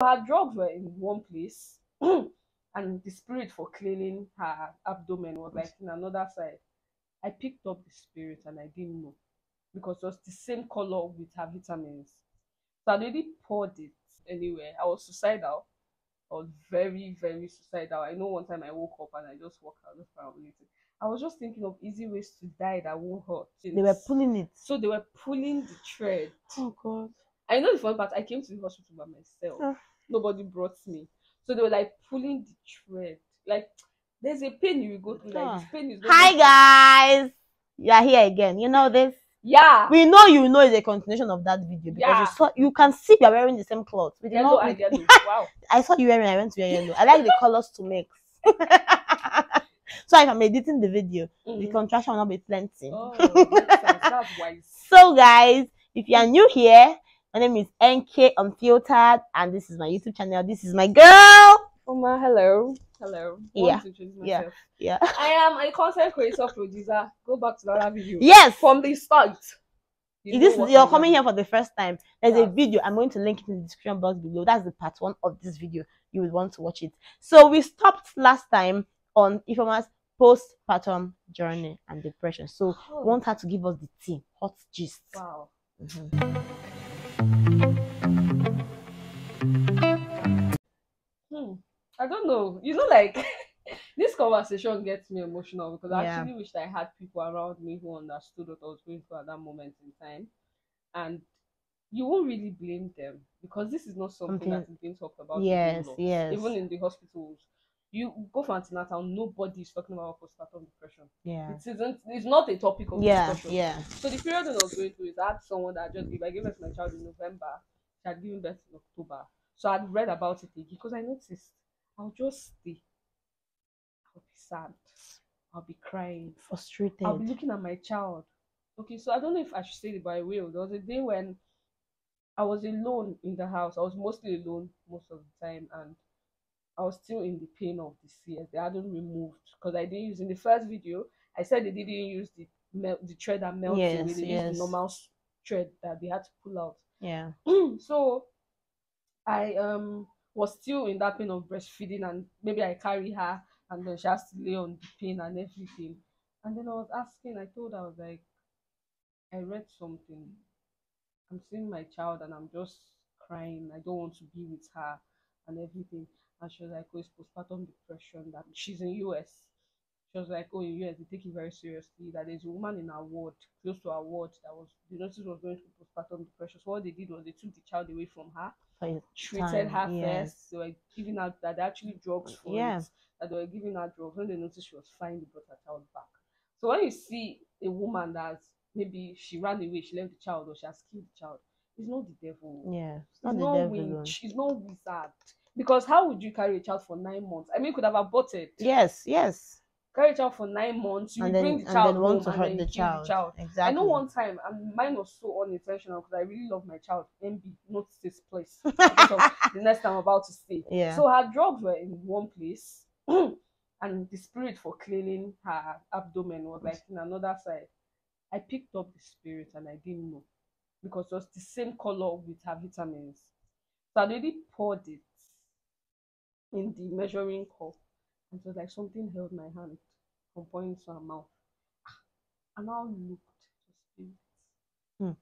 Her drugs were in one place, and the spirit for cleaning her abdomen was like in another side. I picked up the spirit and I didn't know because it was the same color with her vitamins. So I already poured it anywhere. I was suicidal. I was very, very suicidal. I know one time I woke up and I just walked out of the I was just thinking of easy ways to die that won't hurt. They were pulling it. So they were pulling the thread. Oh God. I know the fun part. I came to the hospital by myself. Nobody brought me. So they were like pulling the thread. Like there's a pain you will go through. Like this pain is going. Hi guys, you are here again. You know this. Yeah. We know you know it's a continuation of that video because you can see you are wearing the same clothes. We did Yellow not. and yellow. Wow. I saw you wearing. I went to wear yellow. I like the colors to mix. So if I'm editing the video, the contraction will not be plenty. Oh, makes sense. That's wise. So guys, if you are new here, my name is NK Unfiltered, and this is my YouTube channel. This is my girl. Oma, hello. Hello. Yeah. Yeah. I am a content creator producer. Go back to the other video. Yes. From the start. You're coming here for the first time. There's a video. I'm going to link it in the description box below. That's the part 1 of this video. You will want to watch it. So we stopped last time on Ifoma's postpartum journey and depression. So we want her to give us the tea, hot gist. Wow. I don't know. You know, like this conversation gets me emotional because I actually wished I had people around me who understood what I was going through at that moment in time. And you won't really blame them because this is not something that is being talked about. Yes. Even in the hospitals, you go for antenatal, nobody is talking about postpartum depression. Yeah. It's not a topic of discussion. Yeah. So the period that I was going through is I had someone that I gave birth to my child in November. She had given birth in October. So I'd read about it again because I noticed I'll just stay. I'll be sad. I'll be crying. Frustrated. I'll be looking at my child. Okay, so I don't know if I should say it, but I will. There was a day when I was alone in the house. I was mostly alone most of the time, and I was still in the pain of the CS. They hadn't removed because I didn't use in the first video. I said they didn't use the thread that melts away. They used the normal thread that they had to pull out. Yeah. So I was still in that pain of breastfeeding, and maybe I carry her, and then she has to lay on the pain and everything. And then I was asking. I told her, I was like, I read something. I'm seeing my child and I'm just crying. I don't want to be with her and everything. And she was like, oh, it's postpartum depression. That she's in US. She was like, oh, in US, they take it very seriously. That there's a woman in our ward, close to our ward, that was the nurses was going through postpartum depression. So what they did was they took the child away from her, treated her first. They were giving her that actually drugs for it. That they were giving her drugs. When they noticed she was fine, they brought her child back. So when you see a woman that's maybe she ran away, she left the child, or she has killed the child, it's not the devil. Yeah, it's not the devil. It's not wizard. Because how would you carry a child for 9 months? I mean, you could have aborted. Yes. Carry a child for 9 months, you bring the child home, and then you kill the child. Exactly. I know one time, and mine was so unintentional because I really love my child. MB, not this place. Because of the next time I'm about to stay. Yeah. So her drugs were in one place, and the spirit for cleaning her abdomen was like in another side. I picked up the spirit and I didn't know because it was the same color with her vitamins. So I already poured it in the measuring cup, and it was like something held my hand from pointing to her mouth. And I looked to spirit.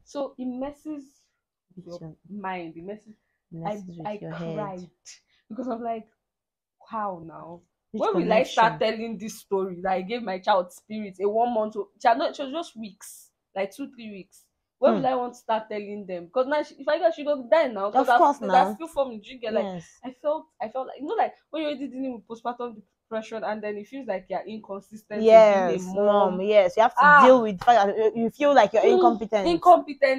So it messes with your mind. It messes. I cried head. Because I'm like, how now? When will I start telling this story that I gave my child spirit a 1 month? She was just weeks, like 2-3 weeks. When will I want to start telling them? Because now, if I get, she don't die now. Of course, now. Still forming. You get like I felt like like when you're already dealing with postpartum depression, and then it feels like you're inconsistent. Yes, mom. Yes, you have to deal with the fact that you feel like you're incompetent.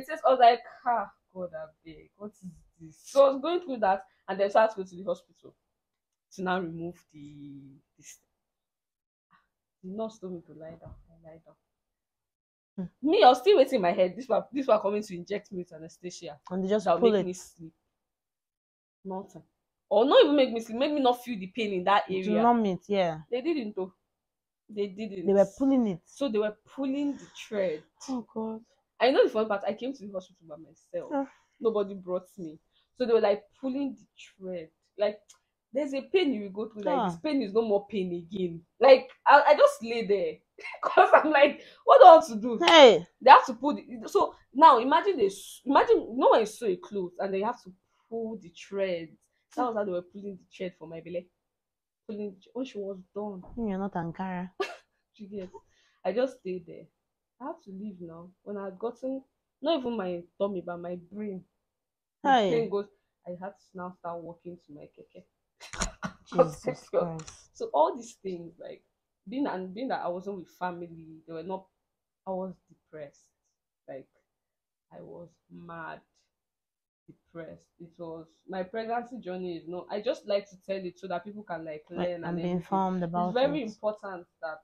Yes, I was like, God, I beg. What is this? So I was going through that, and then so I had to go to the hospital to now remove this. The nurse told me to lie down. I lie down. Me, I was still waiting in my head. These were coming to inject me with anesthesia. And they just make me sleep. Nothing. Or not even make me sleep, make me not feel the pain in that area. Numb it, yeah. They didn't though. They didn't. They were pulling it. So they were pulling the thread. Oh God. I know the fun part. I came to the hospital by myself. Nobody brought me. So they were like pulling the thread. Like there's a pain you will go through. Like this Ah, pain is no more pain again. Like I just lay there because I'm like, what do I want to do? hey, They have to pull the, so now imagine imagine no one is sew a clothes and they have to pull the threads. That was how they were pulling the thread for my belly. When she was done, you're not Ankara. she get. I just stayed there. I have to leave now. When I had gotten not even my tummy but my brain, the Hey, pain goes. I had to now start walking to my keke. Jesus Christ. So all these things like being that I wasn't with family, they were not. I was depressed. Like I was mad depressed. It was my pregnancy journey is not I just like to tell it so that people can like Like, learn and I'm being everything. informed It's about it. very important that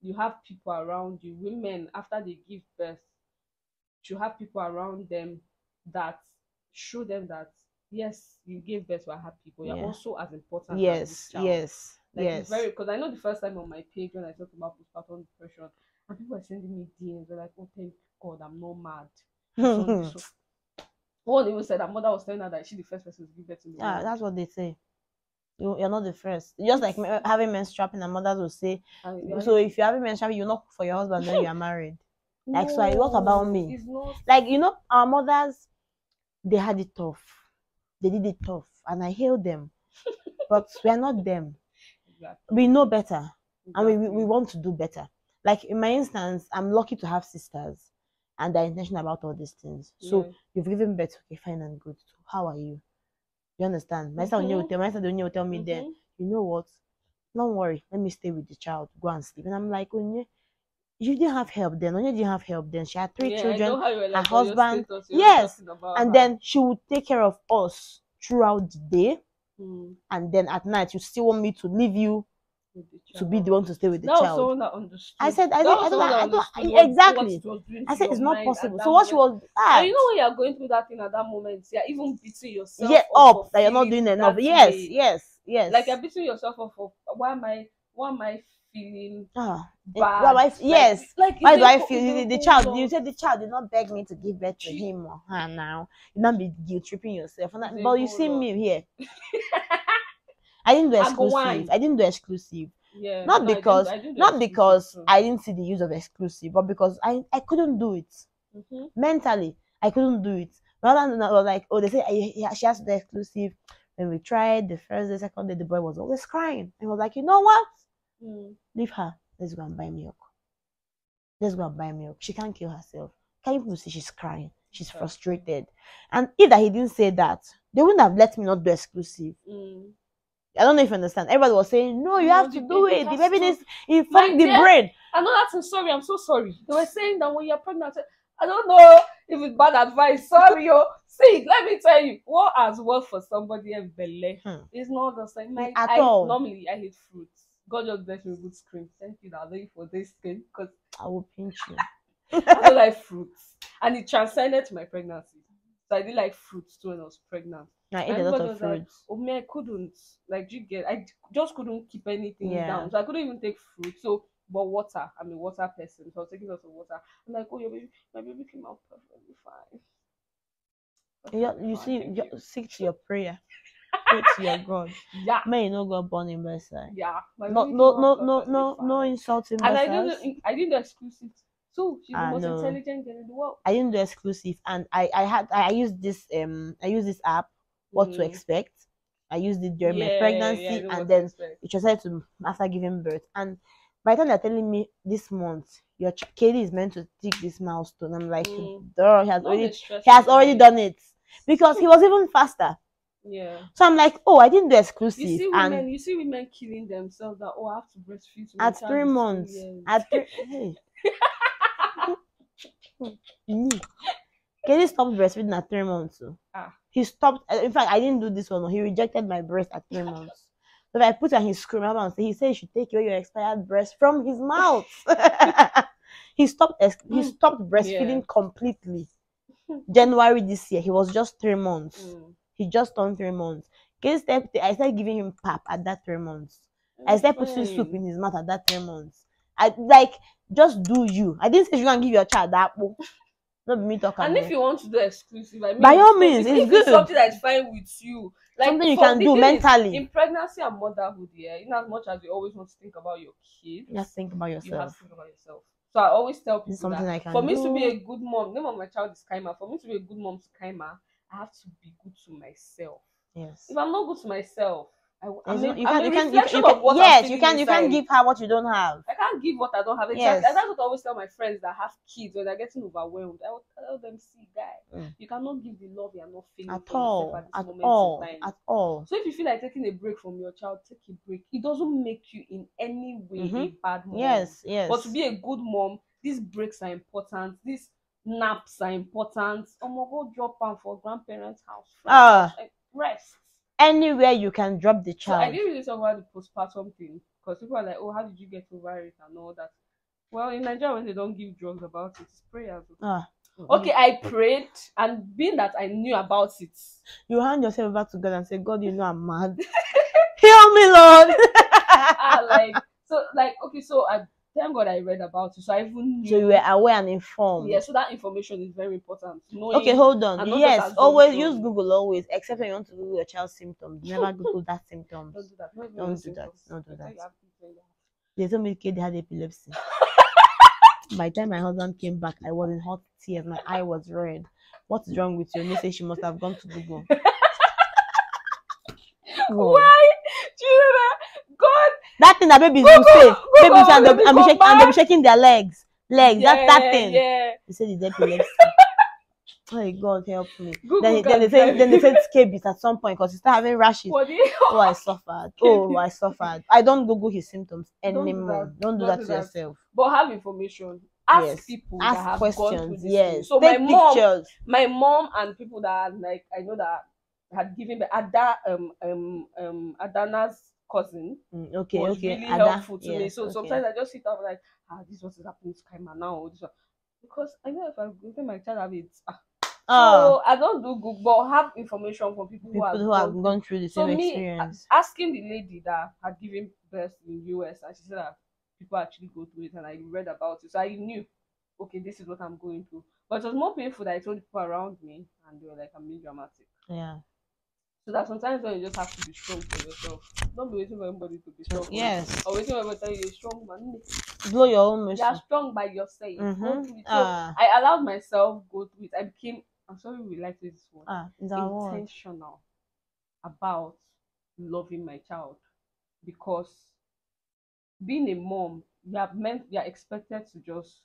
you have people around you, women after they give birth, you have people around them that show them that yes, you gave birth to a happy, but you're Yeah. also as important as this Yes, child. yes, Like it's yes. very because I know the first time on my page when I talked about postpartum depression, and people were sending me DMs. They're like, "Oh, thank God, I'm not mad." This one, this one. One even said her mother was telling her that she the first person to give birth in the Yeah, world. that's what they say. You're not the first. Just like having menstrual pain, and mothers will say, so if you're having menstrual pain, you knock for your husband, then you are married. Like, so what about No, me? it's not. Like, our mothers, they had it tough. They did it tough, and I hail them. But we are not them. Exactly. We know better, and Exactly. we want to do better. Like in my instance, I'm lucky to have sisters, and they're intentional about all these things. So Yeah. you've given birth, okay, fine and good. So how are you? You understand? My sister will tell me then, Mm-hmm. you know what? Don't worry, let me stay with the child, go and sleep. And I'm like, Onye, you didn't have help then. Onye didn't have help then. She had three Yeah, I children, know how you were her like on your husband, status. You're always yes. talking about And her. then she would take care of us throughout the day. Mm. And then at night, you still want me to leave you With the to be child. the one to stay with the That was child. someone that I understood. said, That was someone that I don't, understood what exactly. it was doing I to said your it's not mind at possible. that So what she moment. was, And you know when you're going through that thing at that moment, you're even beating yourself get up up for that you're not feeling doing enough. that Yes, way. yes, yes. Like you're beating yourself up for why am I feeling Ah, bad? yes. Like Why it's do a I feel it's a the whole child? You lot. said the child did not beg me to give birth to him or her now. You not be guilt tripping yourself. It's a But you whole see lot. me here. I didn't do I go exclusive. on. I didn't do exclusive. Yeah, Not no, because I didn't do not exclusive because too. I didn't see the use of exclusive, but because I couldn't do it. Mm-hmm. Mentally, I couldn't do it. My husband was like, oh, they say she has to do exclusive. When we tried the first day, second day, the boy was always crying. And was like, you know what? Mm. Leave her. Let's go and buy milk. Let's go and buy milk. She can't kill herself. Can you people see she's crying? She's Exactly. frustrated. And if that he didn't say that, they wouldn't have let me not do exclusive. Mm. I don't know if you understand. Everybody was saying, no, you No, have the to do baby it. The has baby to. needs it My from the dear, brain. I know that. Sorry, I'm so sorry. They were saying that when you're pregnant, I don't know if it's bad advice. Sorry, oh. See, let me tell you, what has worked for somebody else belly is not the same. At all. I hate fruits. God just bless me with good screen. Thank you, darling, for this screen because I will pinch you. I don't like fruits, and it transcended to my pregnancy. So I did like fruits too when I was pregnant. I And ate a lot everybody of was like, fruits. "Oh me, I couldn't like you get. I just couldn't keep anything Yeah. down, so I couldn't even take fruit. So, but water. I'm a water person, so I was taking lots of water. I'm like, oh, my baby came out perfectly fine. You Fine, see, thank you you. seek to your prayer. Pray to your God. Yeah, May you not got born in Versailles. yeah. My No, baby came no, out no, no, perfectly no, no fine, insulting and Versailles. I didn't do exclusive. So she's the Ah, most no. intelligent girl in the world. I didn't do exclusive, and I used this app, What to Mm. Expect. I used it during my Yeah, I pregnancy, know and what to then expect. it translated to after giving birth. And by the time they're telling me this month your Katie is meant to tick this milestone, I'm like, Mm. duh, Not the stress he has about already it. done it because he was even faster. Yeah. So I'm like, oh, I didn't do exclusive, and You see women killing themselves that oh I have to breastfeed so my at child three is months, 2 years. hey, Katie stopped breastfeeding at 3 months. So. Ah. He stopped. In fact, I didn't do this one. He rejected my breast at 3 months. So if I put it on his screen, he said he should take away your expired breast from his mouth. He stopped Yeah. breastfeeding completely. January this year, he was just 3 months. Mm. He just turned 3 months. I started giving him pap at that 3 months. I It's started putting soup fine. in his mouth at that 3 months. I like just do you. I didn't say you can give your child that. Not me talk And if you want to do exclusive, I mean, by all so means, it's if it's good. something that is fine with you, like Something you for can the do thing is, mentally. in pregnancy and motherhood, yeah, in as much as you always want to think about your kids, Just think about you have yourself. to think about yourself. So I always tell This is people something that I can for me to be do. a good mom, name of my child is Kaima. For me to be a good mom to Kaima, I have to be good to myself. Yes. If I'm not good to myself, I'm You a can, reflection of what I'm yes, feeling you can inside. give her what you don't have. I can't give what I don't have. Yes. Exactly. And that's what I always tell my friends that have kids when they're getting overwhelmed. I will tell them, see, guy, you cannot give the love you're not feeling At for yourself all. at this At moment all. in time. At all. So if you feel like taking a break from your child, take a break. It doesn't make you in any way a bad mom. Yes, yes. But to be a good mom, these breaks are important. These naps are important. Go drop them for grandparents' house. Rest. Anywhere you can drop the So I child. didn't really talk about the postpartum thing because people are like, oh, how did you get over it and all that. Well, in Nigeria, when they don't give drugs about it, it's prayers. Okay, I prayed, and being that I knew about it, you hand yourself over to God and say, God, you know I'm mad. Heal me, Lord. So I thank God I read about it, so I even knew. So you were aware and informed. Yeah, so that information is very important. Okay, hold on. Yes, always use Google, always, except when you want to Google your child's symptoms. Never Google that symptoms. Don't do that. Don't do that. Don't do that. They told me kid had epilepsy. By the time my husband came back, I was in hot tears. My eye was red. What is wrong with you? And they say she must have gone to Google. Why? Do you know that? God. That thing that babies will say. Babies and they'll be shaking their legs. Yeah, that thing. Yeah. They said it's epilepsy. Oh God, help me. Google Then they said scabies at some point because he started having rashes. Oh, I suffered. I suffered. I don't Google his symptoms anymore. Don't do that to yourself. But have information. Ask people that have questions. Gone through this Yes. thing. So take pictures. My mom and people that like I know that had given Adana's cousin was really helpful to me. So sometimes I just sit up like, this is what is happening to Kaima now. Because I know if I give my child have it. So I don't do Google, but have information from people who have gone through the same experience. Asking the lady that had given birth in the US, and she said that people actually go through it, and I read about it, so I knew, okay, this is what I'm going through. But it was more painful that I told people around me, and they were like, I'm being dramatic. Yeah. So that sometimes when you just have to be strong for yourself. Don't be waiting for anybody to be strong. Yes. Or waiting for everybody to tell you you're strong, man. Blow your own mission. You're strong by yourself. Go through it. So I allowed myself go through it. I became, I'm sorry we like this word, intentional about loving my child, because being a mom, you're expected to just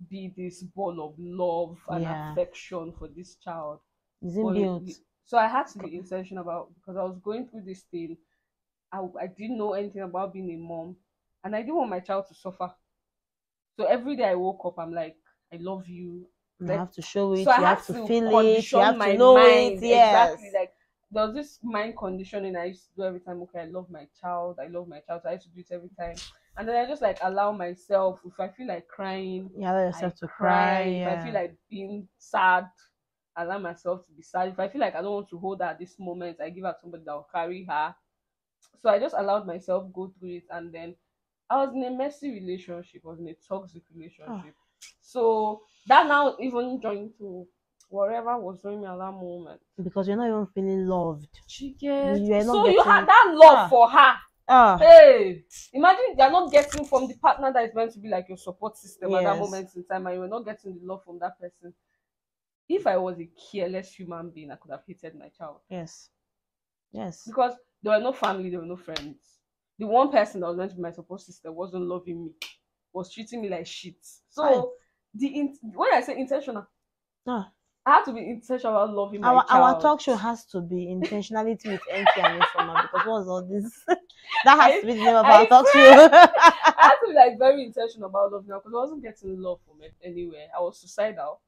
be this ball of love and affection for this child. So I had to be intentional about, because I was going through this thing. I didn't know anything about being a mom, and I didn't want my child to suffer. So every day I woke up, I'm like, I love you. You have to show it. So you have to feel it. You have to know it. Yes. Exactly. Like there was this mind conditioning I used to do every time. Okay, I love my child. I love my child. So I used to do it every time. And then I just like allow myself. If I feel like crying, allow yourself to cry. If I feel like being sad, allow myself to be sad. If I feel like I don't want to hold her at this moment, I give her somebody that will carry her. So I just allowed myself go through it, and then I was in a messy relationship. I was in a toxic relationship. So that now even joined to whatever was doing me at that moment. Because you're not even feeling loved. You had that love for her. Hey, imagine you're not getting from the partner that is meant to be like your support system at that moment in time, and you're not getting the love from that person. If I was a careless human being, I could have hated my child. Yes. Because there were no family, there were no friends. The one person that was meant to be my support system wasn't loving me, was treating me like shit. So when I say intentional, I have to be intentional about loving my child. Our talk show has to be intentionality with empty and informal, because what's all this? That has to be the name of our talk show. I had to be like very intentional about loving her, because I wasn't getting love from it anywhere. I was suicidal.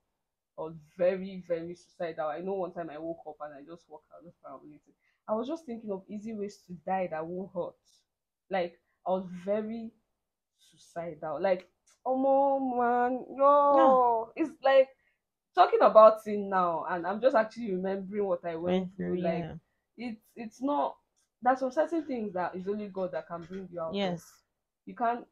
I was very, very suicidal. I know one time I woke up and I just walked out, just parabolated. I was just thinking of easy ways to die that won't hurt. Like, I was very suicidal. Like, oh man, it's like talking about it now, and I'm just actually remembering what I went through. Like, it's not. There's some certain things that is only God that can bring you out. Yes. You can't.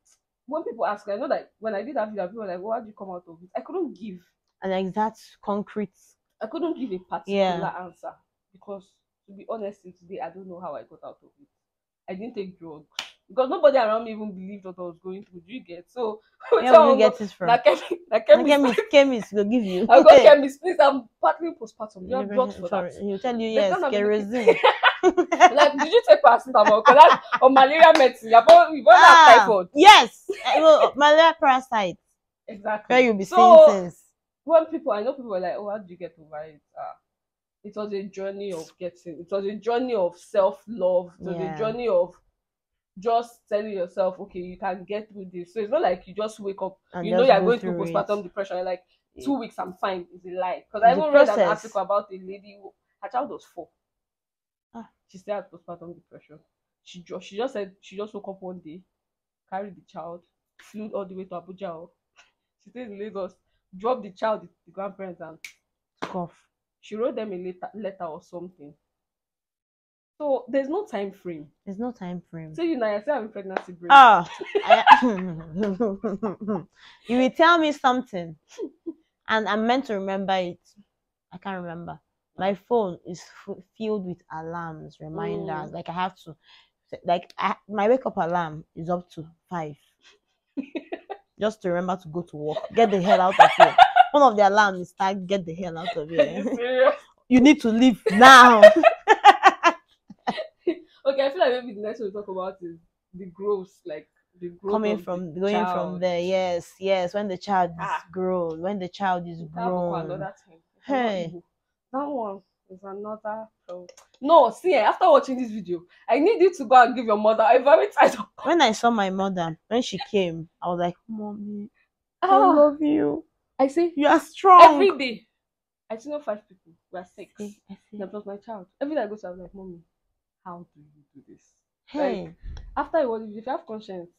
When people ask, I know that when I did that video, people were like, "Well, how did you come out of it?" I couldn't give. an exact concrete. I couldn't give a particular answer because, to be honest, today I don't know how I got out of it. I didn't take drugs because nobody around me even believed what I was going through. Do you get? So where will you get it from? Chemist will give you. I got chemist. Please, I'm battling postpartum. You have drugs for that. He'll tell you yes, kerosene. Like, did you take paracetamol? Because that's or malaria medicine. You've only have typhoid. Yes, malaria parasite. Exactly. Where you'll be saying things. When I know people were like, "Oh, how did you get over it?" It was a journey of getting. It was a journey of self-love. It was a journey of just telling yourself, okay, you can get through this. So it's not like you just wake up, and you know you're going through postpartum depression. You're like, 2 weeks, I'm fine. It's a lie. Because I even read an article about a lady who, her child was 4. She still had postpartum depression. She just said she just woke up one day, carried the child, flew all the way to Abuja. She stayed in Lagos, dropped the child with the grandparents, and took off. She wrote them a letter or something. So there's no time frame. There's no time frame. So you know, you're still having pregnancy brain. You will tell me something, and I'm meant to remember it. I can't remember. My phone is filled with alarms, reminders. Like I have to, my wake up alarm is up to 5, just to remember to go to work. Get the hell out of here. One of the alarms is like, get the hell out of here. You need to leave now. Okay, I feel like maybe the next one we talk about is the growth, like the growth going from there. Yes. When the child is grown, another thing. Hey, that one is another. No, see, after watching this video, I need you to go and give your mother a very tight. When I saw my mother when she came, I was like, "Mommy, I love you." I say you are strong. Every day, I see 5 people. We are 6. That was my child. Every day I go to, I was like, "Mommy, how do you do this?" Hey. Like, after a while, if you have conscience,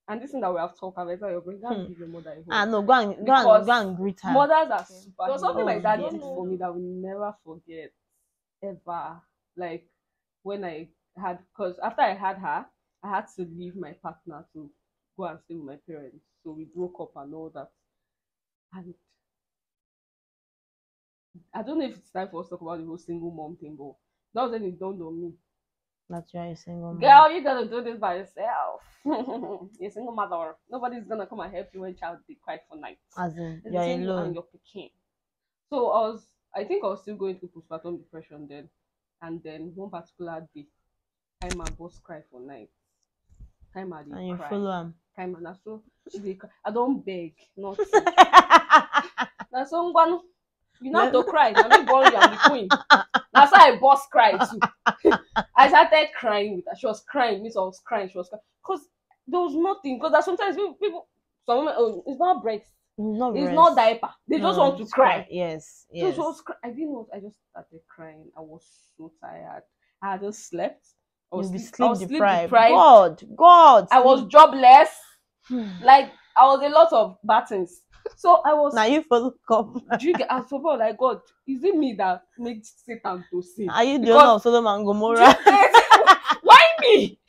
and this thing that we have talked about, you're going to give your mother a hug. No, go and greet her. Mothers are super. There's something like that did for me that we never forget, ever. Like when I had, because after I had her, I had to leave my partner to go and stay with my parents. So we broke up and all that. And I don't know if it's time for us to talk about the whole single mom thing, but that was when it dawned on me. That's why you're single mom. Girl, you're gonna do this by yourself. You're a single mother. Nobody's gonna come and help you when child they cry for nights. As in, you're alone. And you're picking. So I think I was still going through postpartum depression then. And then one particular day, time my boss cry for nights. Time I and you cry. Follow him. Time and so she cry. I don't beg, not. Now someone. You know how to cry. Now me born you am the queen. That's why I boss cried too. I started crying with her. She was crying. Me, so I was crying. She was crying. Because there was nothing. Because there's sometimes people, some women, it's not breast. It's not diaper. They just want to cry. Yes. So she was I didn't know. I just started crying. I was so tired. I hadn't slept. I was sleep deprived. God. I was jobless. Like I was a lot of battles. So I was. Now you follow come. Do you get? I was like, God, is it me that makes Satan to sin? Are you the owner of Sodom and Gomorrah? Why me?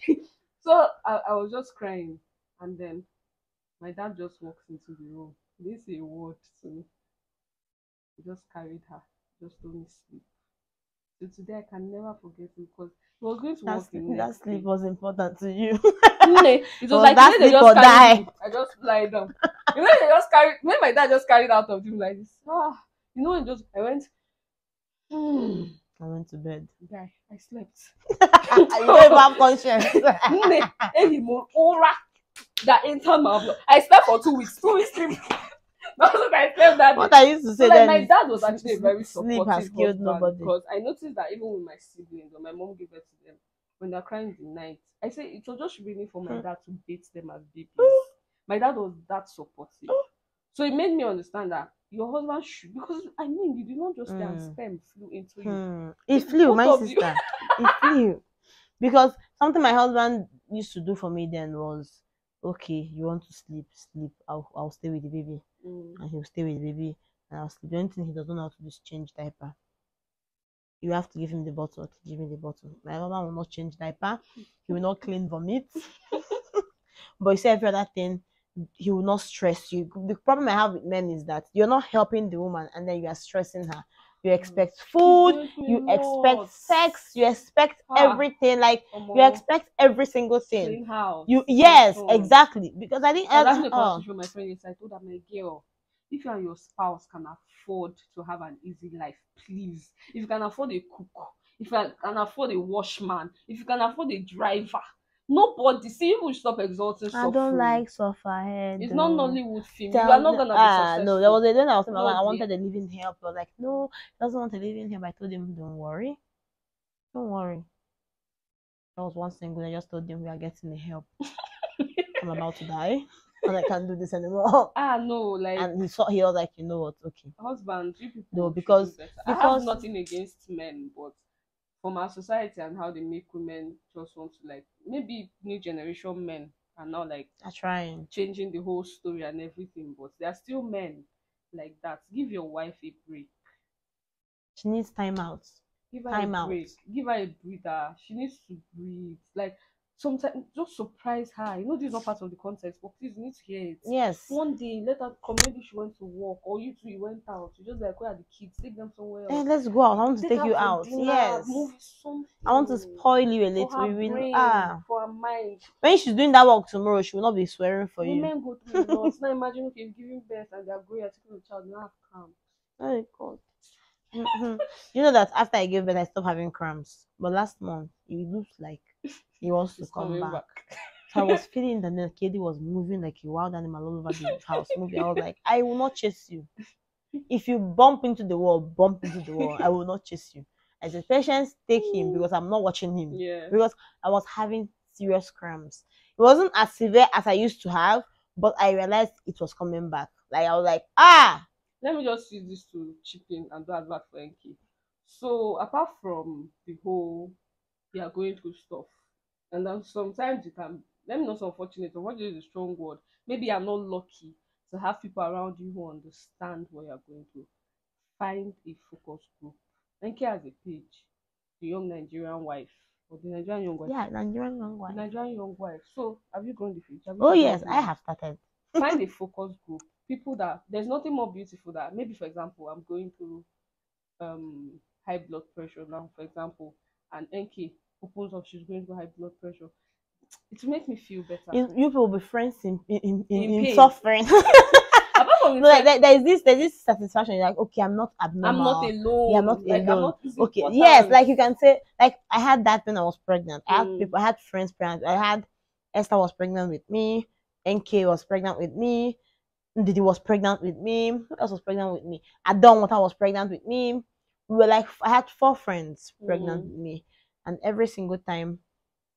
So I was just crying, and then my dad just walks into the room. He didn't say a word to me. He just carried her, just told me sleep. So today I can never forget it because he was going to work in that sleep was important to you. It was like that sleep or die. I just lie down. You know, when my dad just carried out of him like this. You know, I went. I went to bed. Guy, I slept. You don't even have conscience. That entered my blood. I slept for 2 weeks. 2 weeks sleep. That's what I slept that day. What I used to say then. My dad was actually very supportive. Sleep has killed nobody. Because I noticed that even with my siblings, when my mom gave birth to them, when they're crying in the night, I say it was just really for my dad to beat them as babies. My dad was that supportive. So it made me understand that your husband should, because I mean, you did not just stay and sperm flew into you. It flew, my sister. It flew. Because something my husband used to do for me then was, okay, you want to sleep. I'll stay with the baby. And he'll stay with the baby and I'll sleep. The only thing he doesn't know how to do is change diaper. You have to give him the bottle. Give him the bottle. My husband will not change diaper. He will not clean vomit. But you see every other thing, he will not stress you. The problem I have with men is that you're not helping the woman and then you are stressing her. You expect He's food, going through a you expect lot. sex, you expect Ah, everything. Like you omo, expect every single thing. clean house, You get yes, on. exactly. Because I think I was having a oh conversation with my friend yesterday. I told her, my girl, if you and your spouse can afford to have an easy life, please. If you can afford a cook, if you can afford a washman, if you can afford a driver, nobody. See, you will stop exalting I don't suffering. like suffer head It's not though. Nollywood film. You are Tell not gonna be no, there successful. was a day I was saying I God, wanted dear. a living help. I was like, no, he doesn't want a living help. I told him, don't worry. Don't worry. That was one single. I just told him we are getting the help. I'm about to die. And I can't do this anymore. Ah, no, like And he was like, you know what, okay. husbands, you No, people should do because better. I have because nothing against men, but from our society and how they make women just want to, like, maybe new generation men are now like I'm trying. changing the whole story and everything, but there are still men like that. Give your wife a break. She needs time out. Give her a Time out. break. Give her a breather. She needs to breathe. Like, sometimes just surprise her. You know this is not part of the context, but please, you need to hear it. Yes. One day, let her come. Maybe she went to work, or you two, you went out. You just like, where are the kids? Take them somewhere Eh, else. let's go out. I want to Take take her you for out. dinner, Yes. movie, I want to something spoil you a for little. her You will brain, for her mind. when she's doing that work tomorrow, she will not be swearing for you. Women go through a lot. Now imagine, okay, you've given birth and they're growing, you're taking a child, you now have calm. Oh God. Mhm. You know that after I gave birth, I stopped having cramps. But last month, it looks like he wants to It's come coming back. back. So I was feeling that the kid was moving like a wild animal all over the house. Moving. I was like, I will not chase you. If you bump into the wall, bump into the wall. I will not chase you. I said, patience, take him because I'm not watching him. Yeah. Because I was having serious cramps. It wasn't as severe as I used to have, but I realized it was coming back. Like I was like, ah, Let me just use this to chip in and do advert for NK. So apart from the whole, we are going through stuff, and then sometimes you can, let me not say unfortunate, unfortunate is a strong word. Maybe I'm not lucky to have people around you who understand what you're going through. Find a focus group. NK has a page, the young Nigerian wife, or the Nigerian young wife. yeah, Nigerian young The wife. Nigerian young wife. So have you grown the page? Have you Oh started yes, I uploading? have started. Find a focus group. People that, there's nothing more beautiful that, maybe for example, I'm going through um high blood pressure now, for example, and NK opens up, she's going through high blood pressure. It will make me feel better. You will be friends In in pain. suffering. Apart from the No, fact there's this satisfaction. You're like, okay, I'm not I'm not abnormal. Yeah, I'm not alone. Like, I'm alone. not, it's Okay, yes, important. like you can say, like I had that when I was pregnant. Mm, I had friends pregnant. I had Esther was pregnant with me. NK was pregnant with me. Didi was pregnant with me. Who else was pregnant with me? Adon Water was pregnant with me. We were like, I had 4 friends pregnant mm, with me, and every single time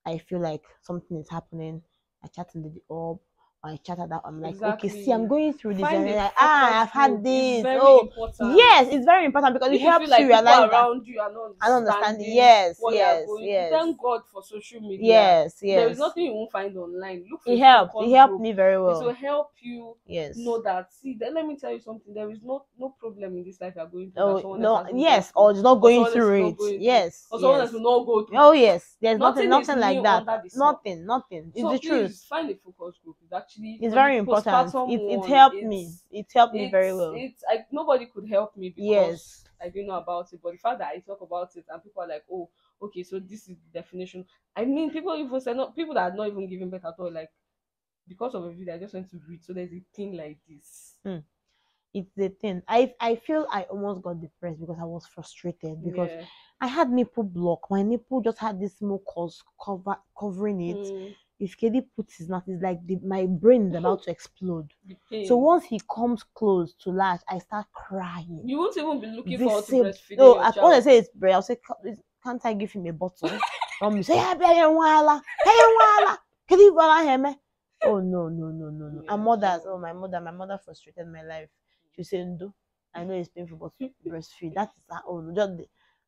I feel like something is happening. I chat in the up, or I chat at that. I'm like, okay, see, I'm exactly. going through this, and Find they're a like, focus I've had group. It's this. very Oh, important. yes, it's very important because it If you feel helps you like people realize that around you are not I don't understand. understanding Yes, what you are yes, going through, yes, thank God for social media. yes, There is yes. nothing you won't find online. Look for It a helped. It focus helped group. me very It will well. help you Yes. know that, see, then let me tell you something. There is no problem in this life you are going through that Oh someone else no, hasn't gone yes, through, or just not or going someone else is through not it. going through, Yes, or someone else yes. will not go through. Oh yes, there's Nothing is nothing like new that. under the sun. Nothing. It's So the truth. please find a focus group. It's actually, It's for the very important. postpartum It one, helped me. It helped me very well. it's like nobody could help me because Yes. I didn't know about it. But the fact that I talk about it and people are like, oh, okay, so this is the definition. I mean, people even say, not people that are not even giving birth at all, like, because of a video, I just went to read. So there's a thing like this. Hmm. It's the thing. I feel I almost got depressed because I was frustrated because Yeah. I had nipple block. My nipple just had this mucus covering it. Mm, If Kedi puts his mouth, it's like my brain is about to explode. the So pain. once he comes close to latch, I start crying. You won't even be looking forward to Visible. breastfeeding No, your when I child. say it's bread, I'll say, can't I give him a bottle? From say, yeah, wala. Can you him? Oh no. And Yeah, mothers, so oh my mother frustrated my life. She said, no, I know it's painful, but breastfeed. That is that. Oh no,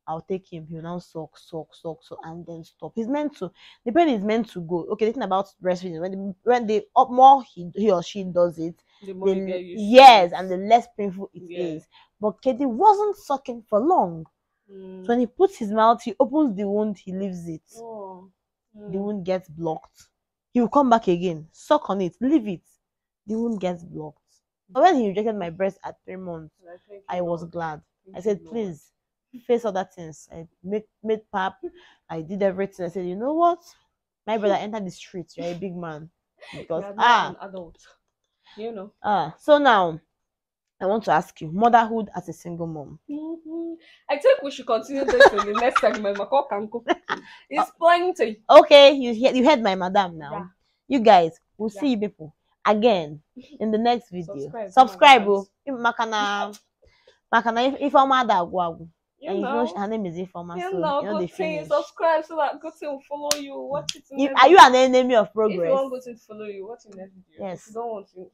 I'll take him. He'll now suck, and then stop. He's meant to. The pain is meant to go. Okay, the thing about breastfeeding, when the up more he or she does it, the more you the get used to yes, it. and the less painful it Yeah. is. But Katie wasn't sucking for long. So Mm. when he puts his mouth, he opens the wound, he leaves it. Oh. The Mm. wound gets blocked. He will come back again, suck on it, leave it. the wound gets blocked. But when he rejected my breast at 3 months, Like, thank I you, was Lord. glad. Thank I you, said, Lord. please face other things. I made pap. I did everything. I said, you know what? My brother entered the streets. You're a big man. Because You are now an adult. You know. so now I want to ask you, motherhood as a single mom. I think we should continue this in the next segment. Mako Kanko. It's plenty. Okay, you heard my madam now. Yeah. You guys, we'll Yeah. see you people again in the next video. Subscribe. Oh. Makana if I'm mad agwagu. You And know. her name is Ifoma, You so know, you know they good thing. finish. Subscribe so that good thing will follow you. Watch it in Are you an enemy of If you progress? want good thing to follow you, watch in next video. Yes. If you don't want to,